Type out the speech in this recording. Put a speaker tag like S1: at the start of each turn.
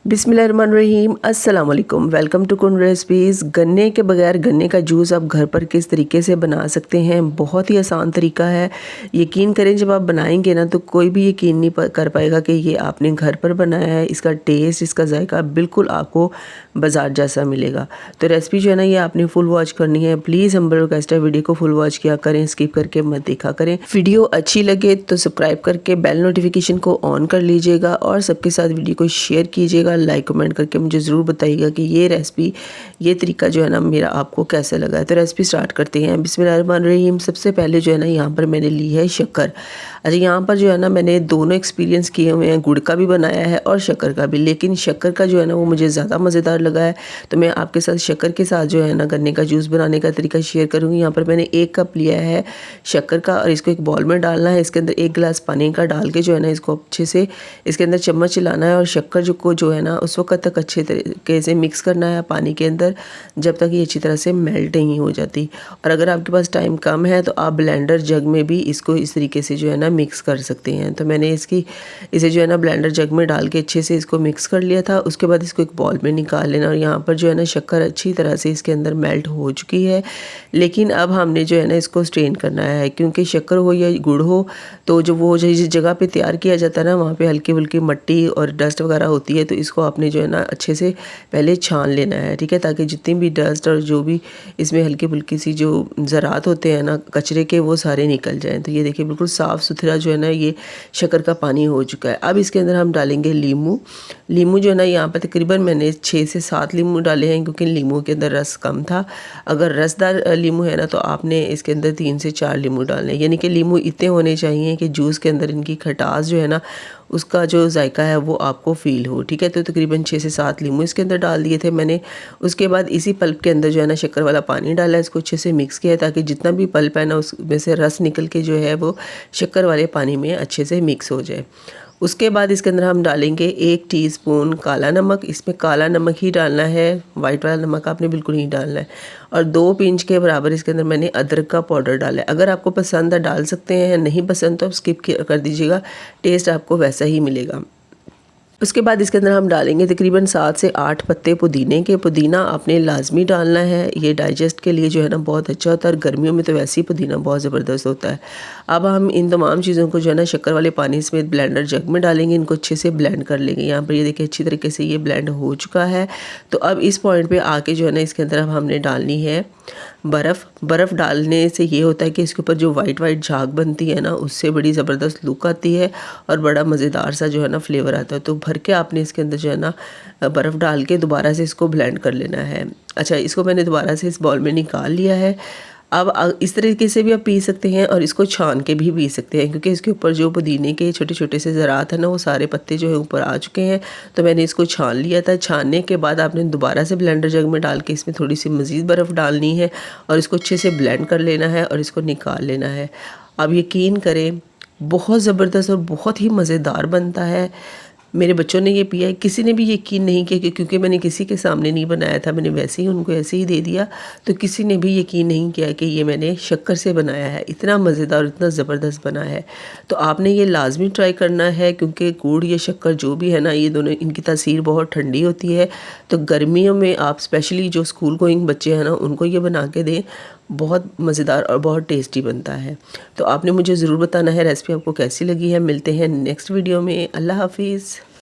S1: बिस्मिल्लाहिर्रहमानिर्रहीम अस्सलाम वालेकुम। वेलकम टू कुन रेसिपीज़। गन्ने के बगैर गन्ने का जूस आप घर पर किस तरीके से बना सकते हैं, बहुत ही आसान तरीका है। यकीन करें जब आप बनाएंगे ना तो कोई भी यकीन नहीं कर पाएगा कि ये आपने घर पर बनाया है। इसका टेस्ट, इसका जायका बिल्कुल आपको बाज़ार जैसा मिलेगा। तो रेसिपी जो है ना ये आपने फुल वॉच करनी है। प्लीज़ हम्बल रिक्वेस्ट है वीडियो को फुल वॉच किया करें, स्किप करके मत देखा करें। वीडियो अच्छी लगे तो सब्सक्राइब करके बेल नोटिफिकेशन को ऑन कर लीजिएगा और सबके साथ वीडियो को शेयर कीजिएगा। लाइक कमेंट करके मुझे ज़रूर बताइएगा कि ये रेसिपी, ये तरीका जो है ना मेरा आपको कैसा लगा है। तो रेसिपी स्टार्ट करते हैं। बिस्मिल्लाहिर्रहमानिर्रहीम। सबसे पहले जो है ना यहाँ पर मैंने ली है शक्कर। अच्छा, यहाँ पर जो है ना मैंने दोनों एक्सपीरियंस किए हुए हैं, गुड़ का भी बनाया है और शक्कर का भी, लेकिन शक्कर का जो है ना वो मुझे ज़्यादा मज़ेदार लगा है। तो मैं आपके साथ शक्कर के साथ जो है ना गन्ने का जूस बनाने का तरीका शेयर करूँगी। यहाँ पर मैंने 1 कप लिया है शक्कर का और इसको एक बाउल में डालना है। इसके अंदर 1 गिलास पानी का डाल के जो है ना इसको अच्छे से इसके अंदर चम्मच चलाना है और शक्कर जो है ना उस वक्त तक अच्छे तरीके से मिक्स करना है पानी के अंदर जब तक ये अच्छी तरह से मेल्ट नहीं हो जाती। और अगर आपके पास टाइम कम है तो आप ब्लेंडर जग में भी इसको इस तरीके से जो है ना मिक्स कर सकते हैं। तो मैंने इसे जो है ना ब्लेंडर जग में डाल के अच्छे से इसको मिक्स कर लिया था। उसके बाद इसको एक बॉल में निकाल लेना और यहाँ पर जो है ना शक्कर अच्छी तरह से इसके अंदर मेल्ट हो चुकी है। लेकिन अब हमने जो है ना इसको स्ट्रेन करना है, क्योंकि शक्कर हो या गुड़ हो तो जो वो जिस जगह पे तैयार किया जाता है ना वहाँ पे हल्की फुल्की मट्टी और डस्ट वगैरह होती है। तो इसको आपने जो है ना अच्छे से पहले छान लेना है, ठीक है, ताकि जितनी भी डस्ट और जो भी इसमें हल्की फुल्की सी जो ज़रात होते हैं ना कचरे के वो सारे निकल जाएं। तो ये देखिए बिल्कुल साफ़ सुथरा जो है ना ये शक्कर का पानी हो चुका है। अब इसके अंदर हम डालेंगे लीमू जो है ना यहाँ पर तकरीबन मैंने 6 से 7 लीमू डाले हैं, क्योंकि लीमू के अंदर रस कम था। अगर रसदार लीमू है ना तो आपने इसके अंदर 3 से 4 लीमू डालने हैं, यानी कि लीमू इतने होने चाहिए कि जूस के अंदर इनकी खटास जो है ना उसका जो जायका है वो आपको फ़ील हो, ठीक है। तो तकरीबन 6 से 7 लीमू इसके अंदर डाल दिए थे मैंने। उसके बाद इसी पल्प के अंदर जो है ना शक्कर वाला पानी डाला, इसको अच्छे से मिक्स किया ताकि जितना भी पल्प है ना उसमें से रस निकल के जो है वो शक्कर वाले पानी में अच्छे से मिक्स हो जाए। उसके बाद इसके अंदर हम डालेंगे 1 टीस्पून काला नमक। इसमें काला नमक ही डालना है, वाइट वाला नमक आपने बिल्कुल नहीं डालना है। और 2 पिंच के बराबर इसके अंदर मैंने अदरक का पाउडर डाला है। अगर आपको पसंद है डाल सकते हैं, नहीं पसंद तो आप स्किप कर दीजिएगा, टेस्ट आपको वैसा ही मिलेगा। उसके बाद इसके अंदर हम डालेंगे तकरीबन 7 से 8 पत्ते पुदीने के। पुदीना आपने लाजमी डालना है, ये डाइजेस्ट के लिए जो है ना बहुत अच्छा होता है और गर्मियों में तो वैसे ही पुदीना बहुत ज़बरदस्त होता है। अब हम इन तमाम चीज़ों को जो है ना शक्कर वाले पानी समेत ब्लेंडर जग में डालेंगे, इनको अच्छे से ब्लेंड कर लेंगे। यहाँ पर ये देखिए अच्छी तरीके से ये ब्लेंड हो चुका है। तो अब इस पॉइंट पर आके जो है ना इसके अंदर अब हमने डालनी है बर्फ़ डालने से ये होता है कि इसके ऊपर जो वाइट झाग बनती है ना उससे बड़ी ज़बरदस्त लुक आती है और बड़ा मज़ेदार सा जो है ना फ्लेवर आता है। तो भर के आपने इसके अंदर जो है ना बर्फ़ डाल के दोबारा से इसको ब्लेंड कर लेना है। अच्छा, इसको मैंने दोबारा से इस बॉल में निकाल लिया है। अब इस तरीके से भी आप पी सकते हैं और इसको छान के भी पी सकते हैं, क्योंकि इसके ऊपर जो पुदीने के छोटे छोटे से ज़रात है ना वो सारे पत्ते जो है ऊपर आ चुके हैं। तो मैंने इसको छान लिया था। छानने के बाद आपने दोबारा से ब्लेंडर जग में डाल के इसमें थोड़ी सी मज़ीद बर्फ़ डालनी है और इसको अच्छे से ब्लेंड कर लेना है और इसको निकाल लेना है। अब यकीन करें बहुत ज़बरदस्त और बहुत ही मज़ेदार बनता है। मेरे बच्चों ने ये पिया है, किसी ने भी यकीन नहीं किया कि क्योंकि मैंने किसी के सामने नहीं बनाया था, मैंने वैसे ही उनको ऐसे ही दे दिया, तो किसी ने भी यकीन नहीं किया कि ये मैंने शक्कर से बनाया है। इतना मज़ेदार और इतना ज़बरदस्त बना है। तो आपने ये लाजमी ट्राई करना है, क्योंकि गुड़ या शक्कर जो भी है ना ये दोनों इनकी तासीर बहुत ठंडी होती है। तो गर्मियों में आप स्पेशली जो स्कूल गोइंग बच्चे हैं ना उनको ये बना के दें, बहुत मज़ेदार और बहुत टेस्टी बनता है। तो आपने मुझे ज़रूर बताना है रेसिपी आपको कैसी लगी है। मिलते हैं नेक्स्ट वीडियो में। अल्लाह हाफिज़।